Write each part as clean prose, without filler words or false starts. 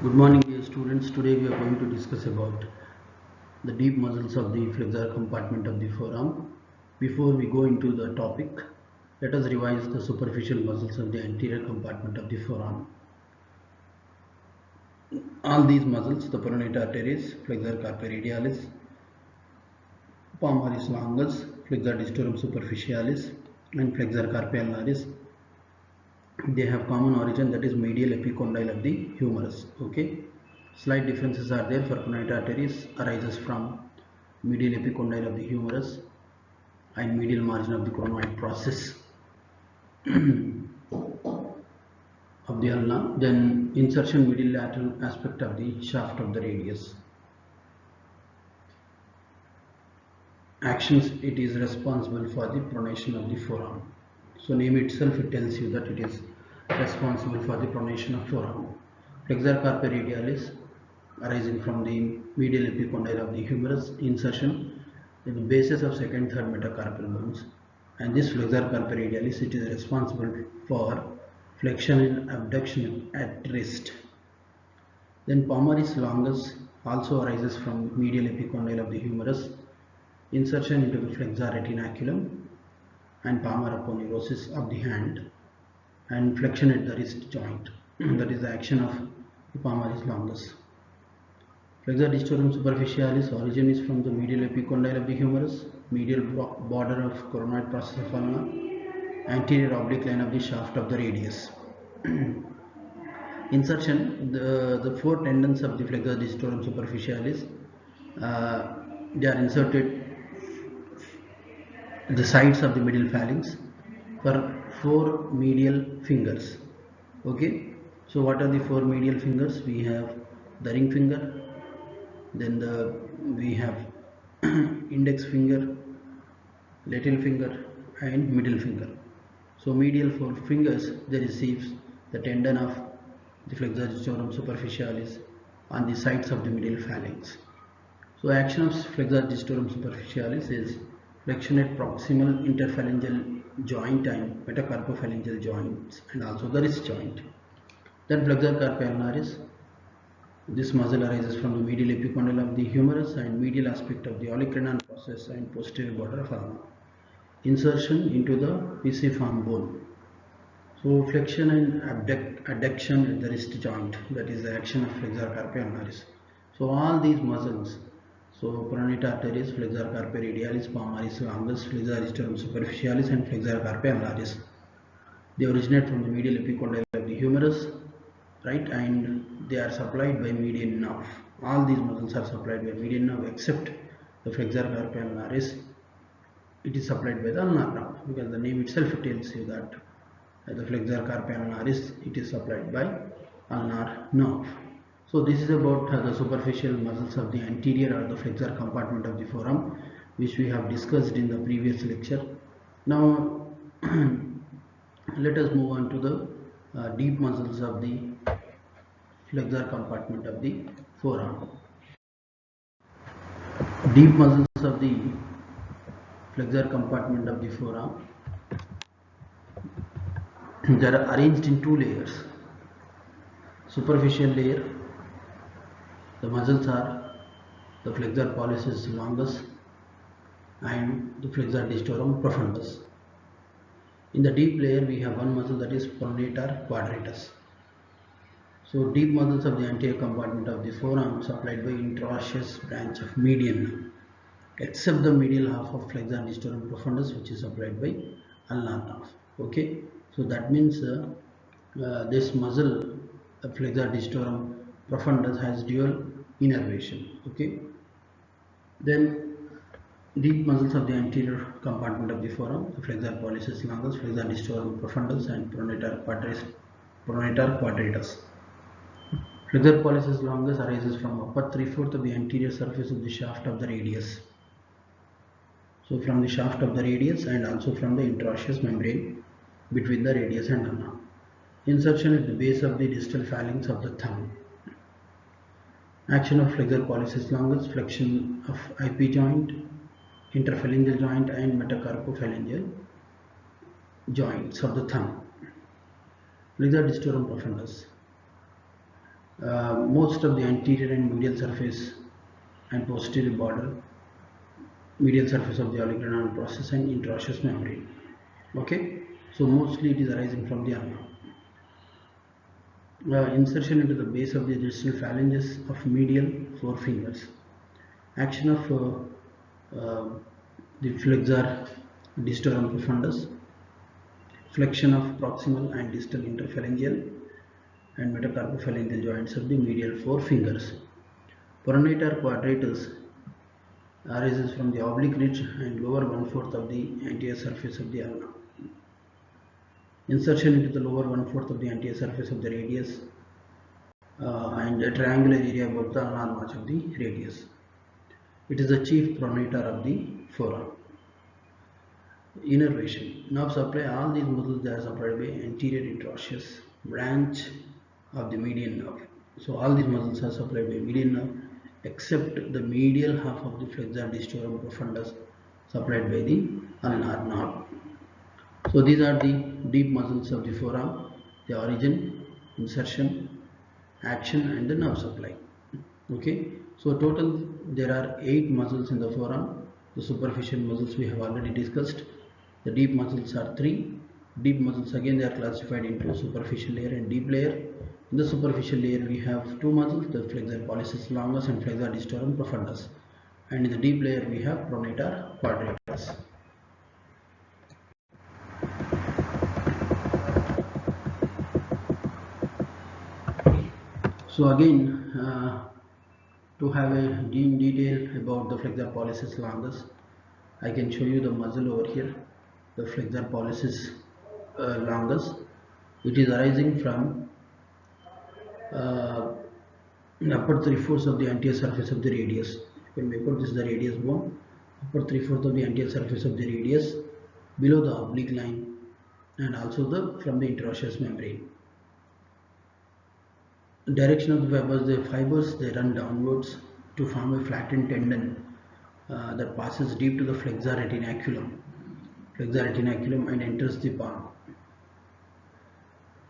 Good morning, dear students. Today we are going to discuss about the deep muscles of the flexor compartment of the forearm. Before we go into the topic, let us revise the superficial muscles of the anterior compartment of the forearm. All these muscles, the pronator teres, flexor carpi radialis, palmaris longus, flexor digitorum superficialis, and flexor carpi ulnaris, they have common origin, that is medial epicondyle of the humerus. Okay, slight differences are there. For pronator teres arises from medial epicondyle of the humerus and medial margin of the chronoid process of the ulna, then insertion medial lateral aspect of the shaft of the radius. Actions, it is responsible for the pronation of the forearm. So name itself, it tells you that it is responsible for the pronation of forearm. Flexor carpi radialis arising from the medial epicondyle of the humerus, insertion in the bases of second third metacarpal bones, and this flexor carpi radialis, it is responsible for flexion and abduction at wrist. Then palmaris longus also arises from medial epicondyle of the humerus, insertion into the flexor retinaculum and palmar aponeurosis of the hand, and flexion at the wrist joint. That is the action of the palmaris longus. Flexor digitorum superficialis, origin is from the medial epicondyle of the humerus, medial border of chronoid process of ulna, anterior oblique line of the shaft of the radius. Insertion, the four tendons of the flexor digitorum superficialis, they are inserted the sides of the middle phalanx for four medial fingers. Okay, so what are the four medial fingers? We have the ring finger, then we have index finger, little finger, and middle finger. So medial four fingers, they receives the tendon of the flexor digitorum superficialis on the sides of the middle phalanx. So action of flexor digitorum superficialis is flexion at proximal interphalangeal joint and metacarpophalangeal joints, and also the wrist joint. Then flexor carpi ulnaris, this muscle arises from the medial epicondyle of the humerus and medial aspect of the olecranon process and posterior border of ulna. Insertion into the pisiform bone. So flexion and adduction at the wrist joint, that is the action of flexor carpi ulnaris. So all these muscles, so pronator teres, flexor carpi radialis, palmaris longus, flexor digitorum superficialis, and flexor carpi ulnaris, they originate from the medial epicondyle of the humerus, right, and they are supplied by median nerve. All these muscles are supplied by median nerve except the flexor carpi ulnaris, it is supplied by the ulnar nerve, because the name itself tells you that the flexor carpi ulnaris, it is supplied by ulnar nerve. So this is about the superficial muscles of the anterior or the flexor compartment of the forearm, which we have discussed in the previous lecture. Now let us move on to the deep muscles of the flexor compartment of the forearm. Deep muscles of the flexor compartment of the forearm, they are arranged in two layers. Superficial layer, the muscles are the flexor pollicis longus and the flexor digitorum profundus. In the deep layer, we have one muscle, that is pronator quadratus. So deep muscles of the anterior compartment of the forearm supplied by interosseous branch of median nerve, except the medial half of flexor digitorum profundus, which is supplied by ulnar nerve. Okay, so that means this muscle, flexor digitorum profundus, has dual innervation. Okay, then deep muscles of the anterior compartment of the forearm, the flexor pollicis longus, flexor digitorum profundus, and pronator quadratus. Flexor pollicis longus arises from upper 3/4 of the anterior surface of the shaft of the radius. So from the shaft of the radius and also from the interosseous membrane between the radius and ulna. Insertion at the base of the distal phalanx of the thumb. Action of flexor pollicis longus, flexion of IP joint, interphalangeal joint, and metacarpophalangeal joints of the thumb. Flexor digitorum profundus. Most of the anterior and medial surface and posterior border, medial surface of the oligoclonal process and interosseous membrane. Okay, so mostly it is arising from the ulna. Insertion into the base of the distal phalanges of medial forefingers. Action of the flexor distorum profundus, flexion of proximal and distal interphalangeal and metacarpophalangeal joints of the medial forefingers. Pronator quadratus arises from the oblique ridge and lower one-fourth of the anterior surface of the ulna. Insertion into the lower one-fourth of the anterior surface of the radius and a triangular area above the ulnar march of the radius. It is the chief pronator of the forearm. Innervation. Nerve supply. All these muscles they are supplied by anterior interosseous branch of the median nerve. So all these muscles are supplied by median nerve except the medial half of the flexor distorum profundus supplied by the ulnar nerve. So these are the deep muscles of the forearm, the origin, insertion, action and the nerve supply. Okay, so total there are 8 muscles in the forearm. The superficial muscles we have already discussed. The deep muscles are 3. Deep muscles again they are classified into superficial layer and deep layer. In the superficial layer we have 2 muscles, the flexor pollicis longus and flexor distorum profundus, and in the deep layer we have pronator quadratus. So again, to have a in detail about the flexor pollicis longus, I can show you the muscle over here, the flexor pollicis longus. It is arising from upper 3/4 of the anterior surface of the radius. You can make out this is the radius bone, upper 3/4 of the anterior surface of the radius, below the oblique line, and also from the interosseous membrane. Direction of the fibers they run downwards to form a flattened tendon that passes deep to the flexor retinaculum and enters the palm.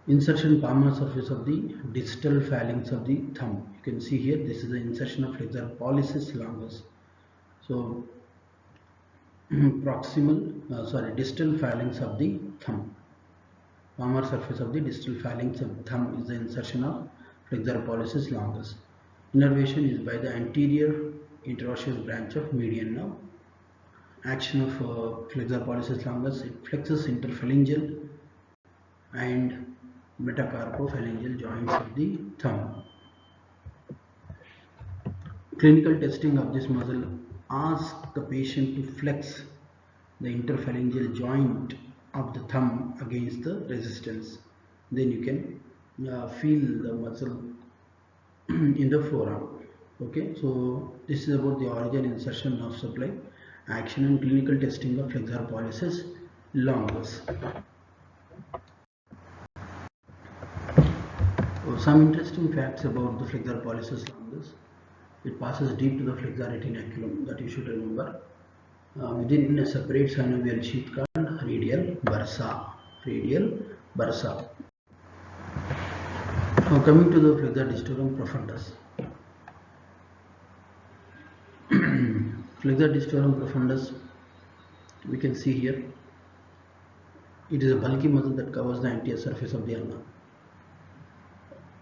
Insertion palmar surface of the distal phalanx of the thumb. You can see here this is the insertion of flexor pollicis longus. So distal phalanx of the thumb. Palmar surface of the distal phalanx of the thumb is the insertion of flexor pollicis longus. Innervation is by the anterior interosseous branch of median nerve. Action of flexor pollicis longus, it flexes interphalangeal and metacarpophalangeal joints of the thumb. Clinical testing of this muscle asks the patient to flex the interphalangeal joint of the thumb against the resistance. Then you can feel the muscle in the forearm. Okay, so this is about the origin, insertion, nerve supply, action and clinical testing of flexor pollicis longus. So some interesting facts about the flexor pollicis longus. It passes deep to the flexor retinaculum, that you should remember, within a separate synovial sheath called radial bursa. Now coming to the flexor distorum profundus. Flexor distorum profundus, we can see here, it is a bulky muscle that covers the anterior surface of the ulna.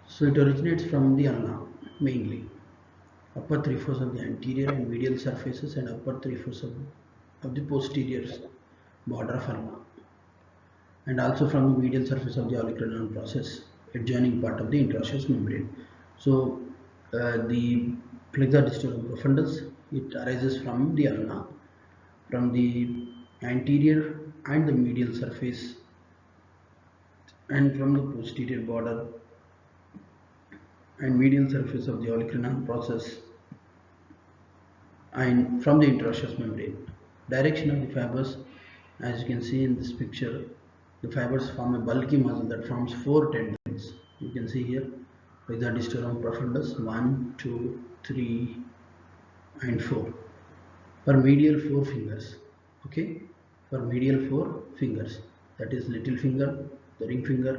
So it originates from the ulna mainly. Upper 3/4 of the anterior and medial surfaces and upper 3/4 of the posterior border of ulna, and also from the medial surface of the oligoclonal process, adjoining part of the interosseous membrane. So the flexor distorum profundus, it arises from the ulna, from the anterior and the medial surface, and from the posterior border and medial surface of the oligoclonal process, and from the interosseous membrane. Direction of the fibers, as you can see in this picture, the fibers form a bulky muscle that forms 4 tendons. You can see here flexor distorum profundus 1, 2, 3 and 4 for medial 4 fingers. Okay, for medial 4 fingers, that is little finger, the ring finger,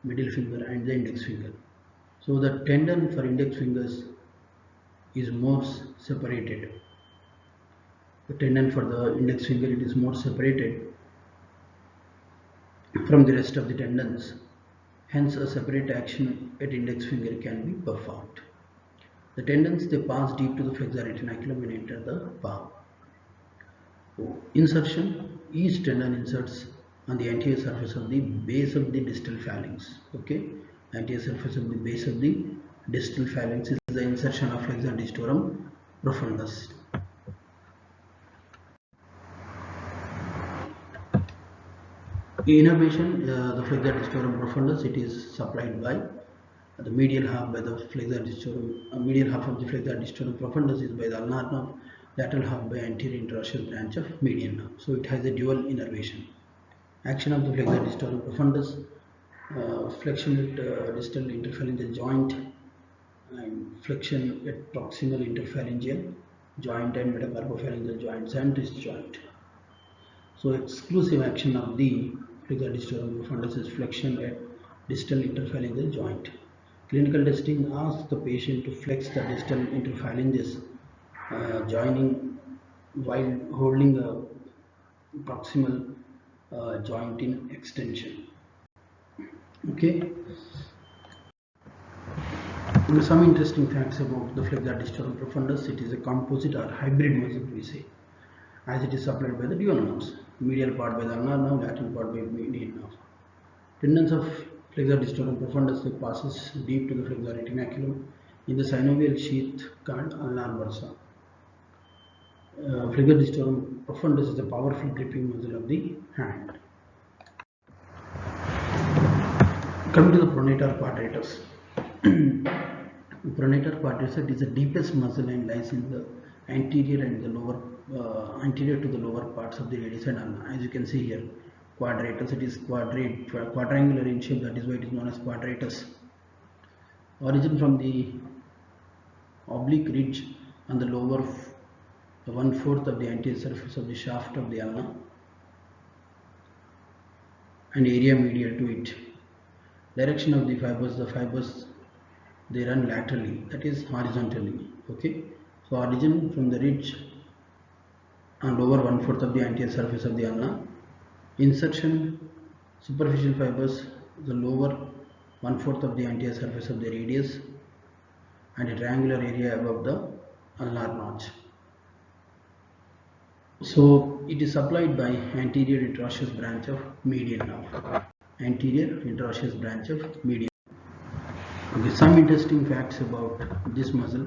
middle finger and the index finger. So the tendon for index fingers is more separated. The tendon for the index finger, it is more separated from the rest of the tendons. Hence, a separate action at index finger can be performed. The tendons, they pass deep to the flexor retinaculum and enter the palm. Insertion: each tendon inserts on the anterior surface of the base of the distal phalanx. Okay, anterior surface of the base of the distal phalanx is the insertion of flexor digitorum profundus. Innervation, the flexor digitorum profundus, it is supplied by the medial half by the flexor digitorum. Medial half of the flexor digitorum profundus is by the ulnar nerve, lateral half by anterior interosseous branch of median nerve. So it has a dual innervation. Action of the flexor digitorum profundus: flexion at distal interphalangeal joint and flexion at proximal interphalangeal joint and metacarpophalangeal joints and wrist joint. So exclusive action of the flexor digitorum profundus is flexion at distal interphalangeal joint. Clinical testing asks the patient to flex the distal interphalanges joining while holding a proximal joint in extension. Okay. Some interesting facts about the flexor digitorum profundus: it is a composite or hybrid muscle, we say, as it is supplied by the dual nerves, medial part by the ulnar nerve, lateral part by median nerve. Tendons of flexor digitorum profundus, it passes deep to the flexor retinaculum in the synovial sheath called ulnar bursa. Flexor digitorum profundus is a powerful gripping muscle of the hand. Coming to the pronator quadratus. Pronator quadratus is the deepest muscle and lies in the anterior and the lower anterior to the lower parts of the radius and ulna. As you can see here, quadratus, it is quadrangular in shape, that is why it is known as quadratus. Origin from the oblique ridge on the lower 1/4 of the anterior surface of the shaft of the ulna and area medial to it. Direction of the fibers, they run laterally, that is horizontally. Okay, so origin from the ridge on lower 1/4 of the anterior surface of the ulna. Insertion: superficial fibers, the lower 1/4 of the anterior surface of the radius and a triangular area above the ulnar notch. So it is supplied by anterior interosseous branch of median nerve. Anterior interosseous branch of median. Okay, some interesting facts about this muscle.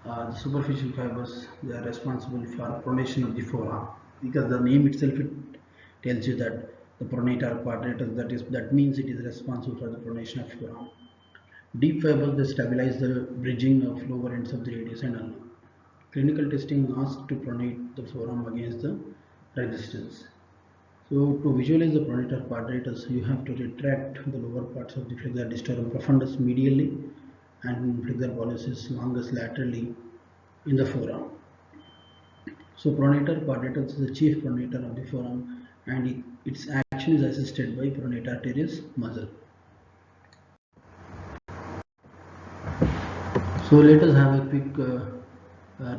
The superficial fibers, they are responsible for pronation of the forearm, because the name itself, it tells you that the pronator quadratus, that means it is responsible for the pronation of forearm. Deep fibers, they stabilize the bridging of lower ends of the radius and ulna. Clinical testing asks to pronate the forearm against the resistance. So to visualize the pronator quadratus, you have to retract the lower parts of the flexor digitorum profundus medially and flexor pollicis longus laterally in the forearm. So pronator quadratus is the chief pronator of the forearm, and its action is assisted by pronator teres muscle. So let us have a quick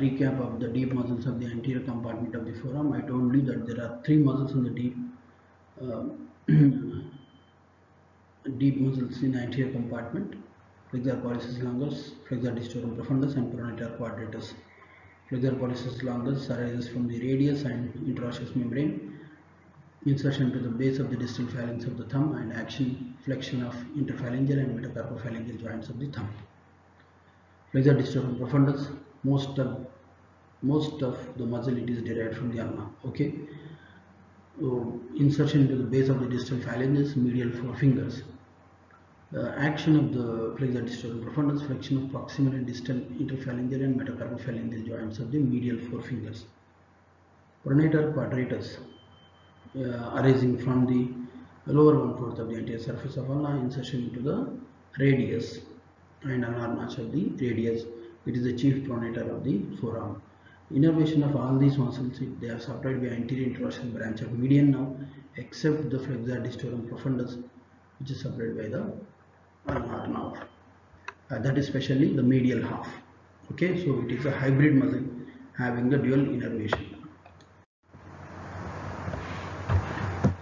recap of the deep muscles of the anterior compartment of the forearm. I told you that there are three muscles in the deep deep muscles in anterior compartment: flexor pollicis longus, flexor digitorum profundus, and pronator quadratus. Flexor pollicis longus arises from the radius and interosseous membrane. Insertion to the base of the distal phalanx of the thumb and action flexion of interphalangeal and metacarpophalangeal joints of the thumb. Flexor digitorum profundus, most of the muscle, it is derived from the ulna. Okay, so insertion into the base of the distal phalanges, medial forefingers. Action of the flexor digitorum profundus: flexion of proximal and distal interphalangeal and metacarpophalangeal joints of the medial forefingers. Pronator quadratus, arising from the lower 1/4 of the anterior surface of ulna, insertion into the radius and ulnar notch of the radius. It is the chief pronator of the forearm. Innervation of all these muscles, they are supplied by anterior interosseous branch of median nerve, except the flexor digitorum profundus, which is supplied by the ulnar nerve. that is especially the medial half. Okay, so it is a hybrid muscle having the dual innervation.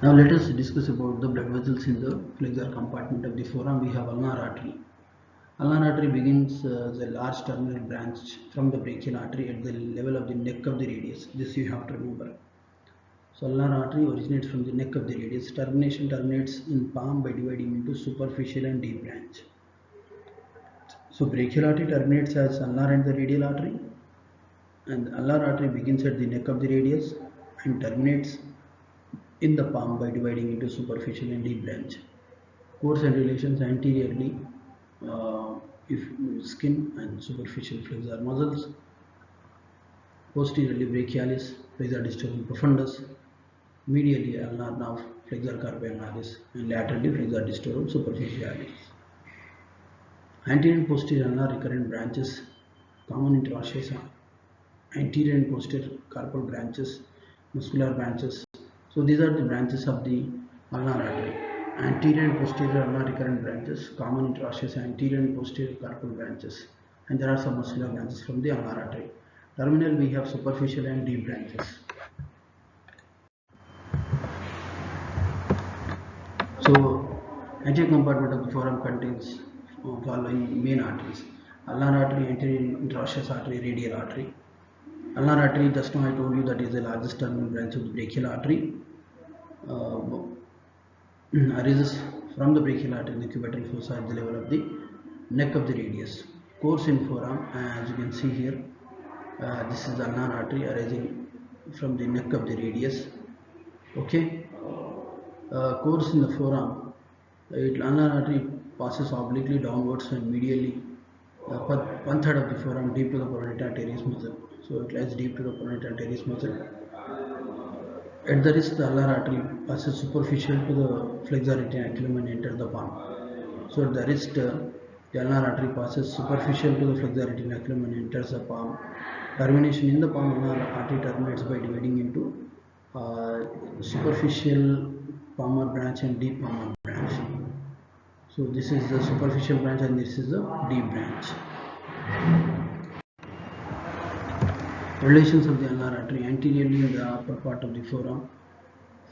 Now let us discuss about the blood vessels in the flexor compartment of the forearm. We have ulnar artery. Ulnar artery begins as a large terminal branch from the brachial artery at the level of the neck of the radius. This you have to remember. So ulnar artery originates from the neck of the radius. Termination terminates in palm by dividing into superficial and deep branch. So brachial artery terminates as ulnar and the radial artery, and the ulnar artery begins at the neck of the radius and terminates in the palm by dividing into superficial and deep branch. Course and relations anteriorly, if skin and superficial flexor muscles, posteriorly brachialis, flexor distorum profundus, medially ulnar nerve, flexor carpi ulnaris, and laterally flexor distorum superficialis. Anterior and posterior ulnar recurrent branches, common interosseous, anterior and posterior carpal branches, muscular branches. So these are the branches of the ulnar artery. Anterior and posterior ulnar recurrent branches, common interosseous, anterior and posterior carpal branches, and there are some muscular branches from the ulnar artery. Terminal we have superficial and deep branches. So anterior compartment of the forearm contains following main arteries: ulnar artery, anterior interosseous artery, radial artery. Ulnar artery, just now I told you that is the largest terminal branch of the brachial artery. Arises from the brachial artery in the cubital fossa at the level of the neck of the radius. Course in forearm, as you can see here, this is the ulnar artery arising from the neck of the radius. Okay. Course in the forearm, ulnar artery passes obliquely downwards and medially, 1/3 of the forearm deep to the pronator teres muscle. So it lies deep to the pronator teres muscle. At the wrist, the ulnar artery passes superficial to the flexor retinaculum and enters the palm. So at the wrist, the ulnar artery passes superficial to the flexor retinaculum and enters the palm. Termination in the palm, ulnar artery terminates by dividing into superficial palmar branch and deep palmar branch. So this is the superficial branch and this is the deep branch. Relations of the ulnar artery: anteriorly in the upper part of the forearm,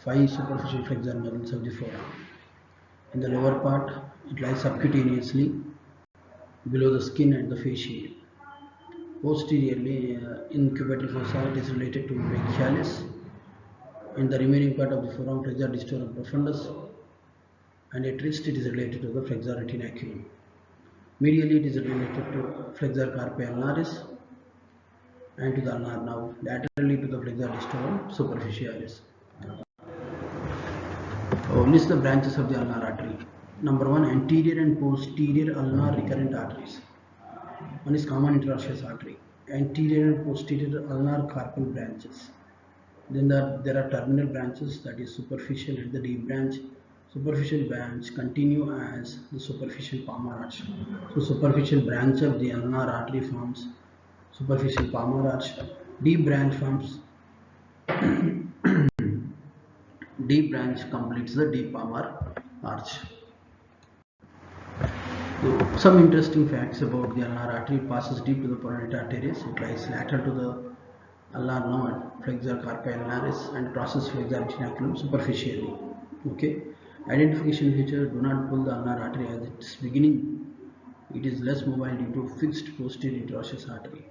5 superficial flexor muscles of the forearm. In the lower part, it lies subcutaneously below the skin and the fascia. Posteriorly, in cubital fossa, it is related to brachialis. In the remaining part of the forearm, flexor distorum profundus, and at wrist it is related to the flexor retinaculum. Medially, it is related to flexor carpi ulnaris and to the ulnar nerve, laterally to the flexor distorum superficialis. List the branches of the ulnar artery. Number 1, anterior and posterior ulnar recurrent arteries. One is common interosseous artery. Anterior and posterior ulnar carpal branches. Then there are terminal branches, that is superficial and the deep branch. Superficial branch continue as the superficial palmar arch. So superficial branch of the ulnar artery forms superficial palmar arch. Deep branch forms deep branch completes the deep palmar arch. So, some interesting facts about the ulnar artery: it passes deep to the pronator teres. It lies lateral to the ulnar nerve, flexor carpi ulnaris, and crosses flexor retinaculum superficially. Okay. Identification feature: do not pull the ulnar artery at its beginning. It is less mobile due to fixed posterior interosseous artery.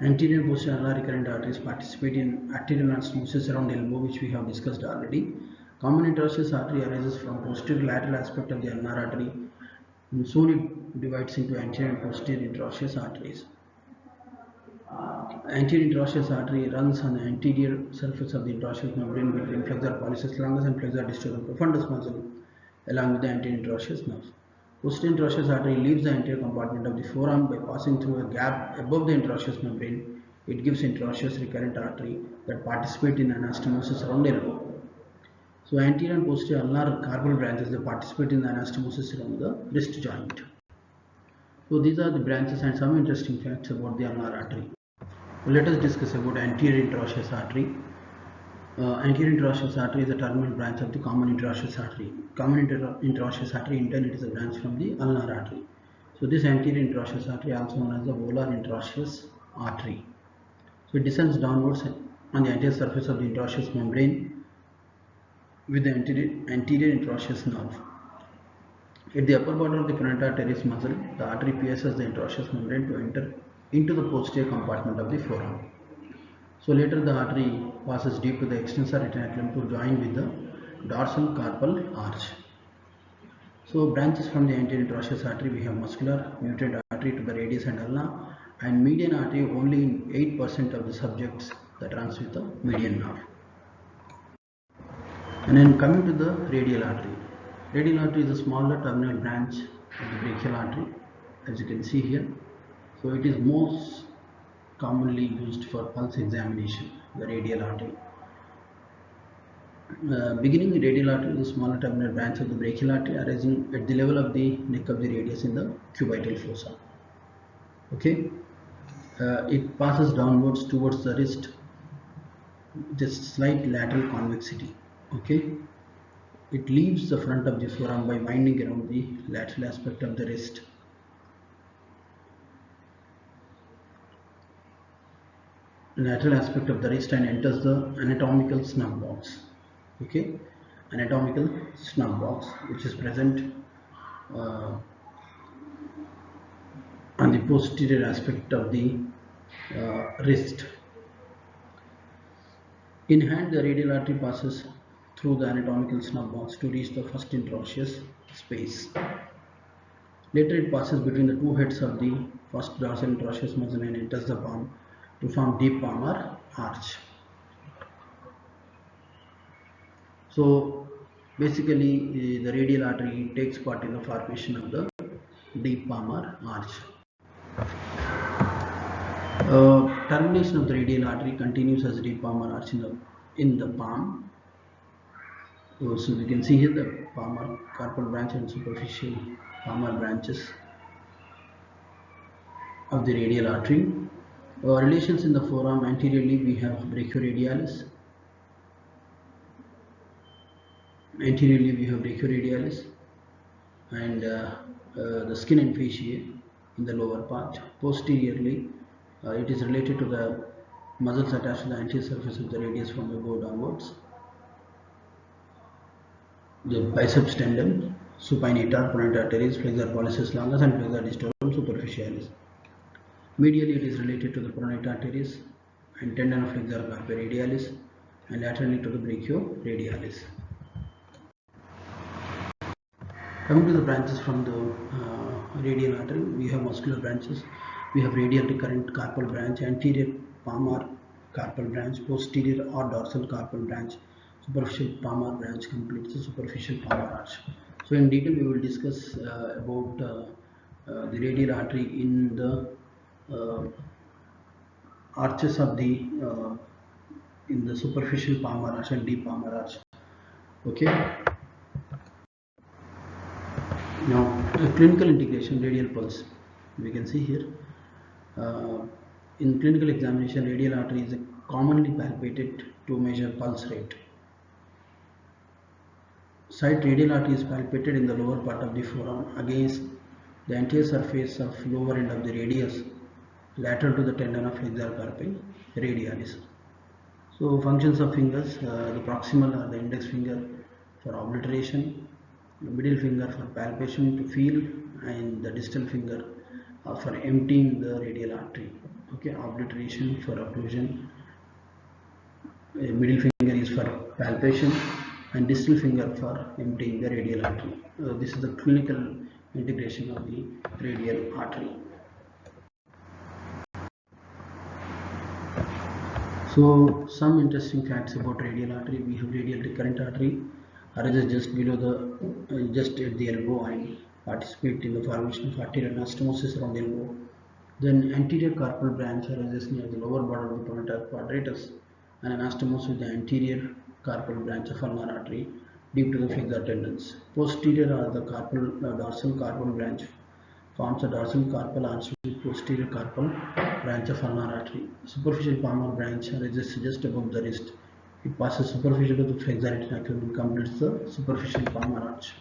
Anterior and posterior ulnar recurrent arteries participate in arterial anastomosis around elbow, which we have discussed already. Common interosseous artery arises from posterior lateral aspect of the ulnar artery, and soon it divides into anterior and posterior interosseous arteries. Anterior interosseous artery runs on the anterior surface of the interosseous membrane between flexor pollicis longus and flexor distorum profundus muscle, along with the anterior interosseous nerve. Posterior interosseous artery leaves the anterior compartment of the forearm by passing through a gap above the interosseous membrane. It gives interosseous recurrent artery that participate in anastomosis around elbow. So anterior and posterior ulnar carpal branches, they participate in the anastomosis around the wrist joint. So these are the branches and some interesting facts about the ulnar artery. Let us discuss about anterior interosseous artery. Anterior interosseous artery is a terminal branch of the common interosseous artery. Common interosseous artery, in turn, it is a branch from the ulnar artery. So this anterior interosseous artery, also known as the volar interosseous artery. So it descends downwards on the anterior surface of the interosseous membrane with the anterior interosseous nerve. At the upper border of the plantar teres muscle, the artery pierces the interosseous membrane to enter into the posterior compartment of the forearm. So later the artery passes deep to the extensor retinaculum to join with the dorsal carpal arch. So branches from the anterior interosseous artery, we have muscular nutrient artery to the radius and ulna, and median artery only in 8% of the subjects that runs with the median nerve. And then coming to the radial artery. Radial artery is a smaller terminal branch of the brachial artery, as you can see here. So it is most commonly used for pulse examination, the radial artery. Beginning the radial artery is a smaller terminal branch of the brachial artery arising at the level of the neck of the radius in the cubital fossa. Okay, it passes downwards towards the wrist, just slight lateral convexity. Okay, it leaves the front of the forearm by winding around the lateral aspect of the wrist. Lateral aspect of the wrist and enters the anatomical snub box. Okay, anatomical snub box, which is present on the posterior aspect of the wrist. In hand, the radial artery passes through the anatomical snub box to reach the first interosseous space. Later, it passes between the two heads of the first dorsal interosseous muscle and enters the palm to form deep palmar arch. So basically, the radial artery takes part in the formation of the deep palmar arch. Termination of the radial artery continues as deep palmar arch in the palm. So we can see here the palmar carpal branch and superficial palmar branches of the radial artery. Relations in the forearm: anteriorly we have brachioradialis. Anteriorly we have brachioradialis and the skin and fascia in the lower part. Posteriorly, it is related to the muscles attached to the anterior surface of the radius from above downwards. The biceps tendon, supinator, pronator teres, flexor pollicis longus and flexor distorum superficialis. Medially, it is related to the pronator teres and tendon of flexor carpi radialis, and laterally to the brachioradialis. Coming to the branches from the radial artery, we have muscular branches. We have radial recurrent carpal branch, anterior palmar carpal branch, posterior or dorsal carpal branch, superficial palmar branch completes the superficial palmar arch. So in detail we will discuss about the radial artery in the arches of the in the superficial palmar arch and deep palmar arch. Okay. Now, clinical integration, radial pulse. We can see here. In clinical examination, radial artery is commonly palpated to measure pulse rate. Side radial artery is palpated in the lower part of the forearm against the anterior surface of lower end of the radius, lateral to the tendon of flexor carpi radialis. So, functions of fingers: the proximal or the index finger for obliteration, the middle finger for palpation to feel, and the distal finger for emptying the radial artery. Okay, obliteration for occlusion, middle finger is for palpation, and distal finger for emptying the radial artery. This is the clinical integration of the radial artery. So some interesting facts about radial artery: we have radial recurrent artery, arises just below the just at the elbow and participate in the formation of arterial anastomosis around the elbow. Then anterior carpal branch arises near the lower border of the pronator quadratus and anastomoses with the anterior carpal branch of ulnar artery deep to the flexor tendons. Posterior are the dorsal carpal branch forms a dorsal carpal arch with posterior carpal branch of ulnar artery. Superficial palmar branch arises just above the wrist. It passes superficial to the flexor retinaculum and completes the superficial palmar arch.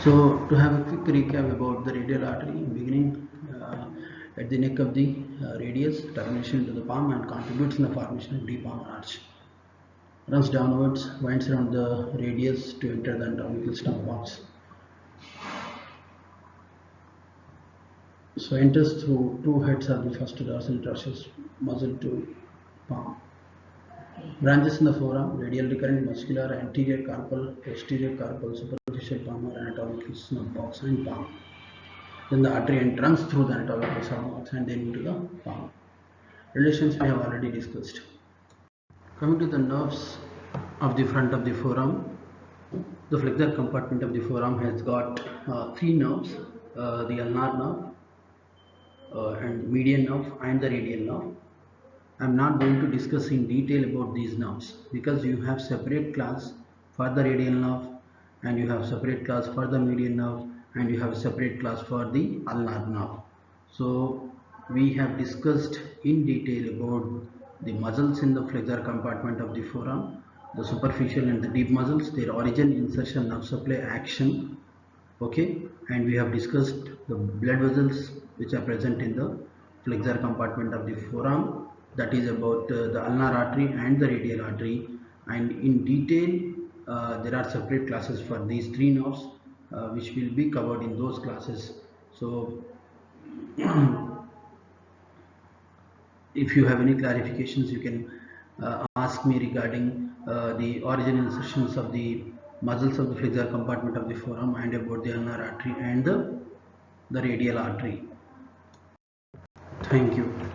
So to have a quick recap about the radial artery, beginning at the neck of the radius, termination into the palm, and contributes in the formation of deep palmar arch. Runs downwards, winds around the radius to enter the anatomical stump box. So enters through two heads of the first dorsal tragus muscle to palm. Branches in the forearm, radial recurrent, muscular, anterior carpal, posterior carpal, superficial palmar, anatomical stump box, and palm. Then the artery runs through the anatomical stump box and then into the palm. Relations we have already discussed. Coming to the nerves of the front of the forearm, the flexor compartment of the forearm has got three nerves, the ulnar nerve, and median nerve, and the radial nerve. I am not going to discuss in detail about these nerves because you have separate class for the radial nerve, and you have separate class for the median nerve, and you have separate class for the ulnar nerve. So we have discussed in detail about the muscles in the flexor compartment of the forearm, the superficial and the deep muscles, their origin, insertion, nerve supply, action. Okay, and we have discussed the blood vessels which are present in the flexor compartment of the forearm, that is about the ulnar artery and the radial artery, and in detail there are separate classes for these three nerves which will be covered in those classes. So if you have any clarifications, you can ask me regarding the origin insertions of the muscles of the flexor compartment of the forearm, and about the ulnar artery and the radial artery. Thank you.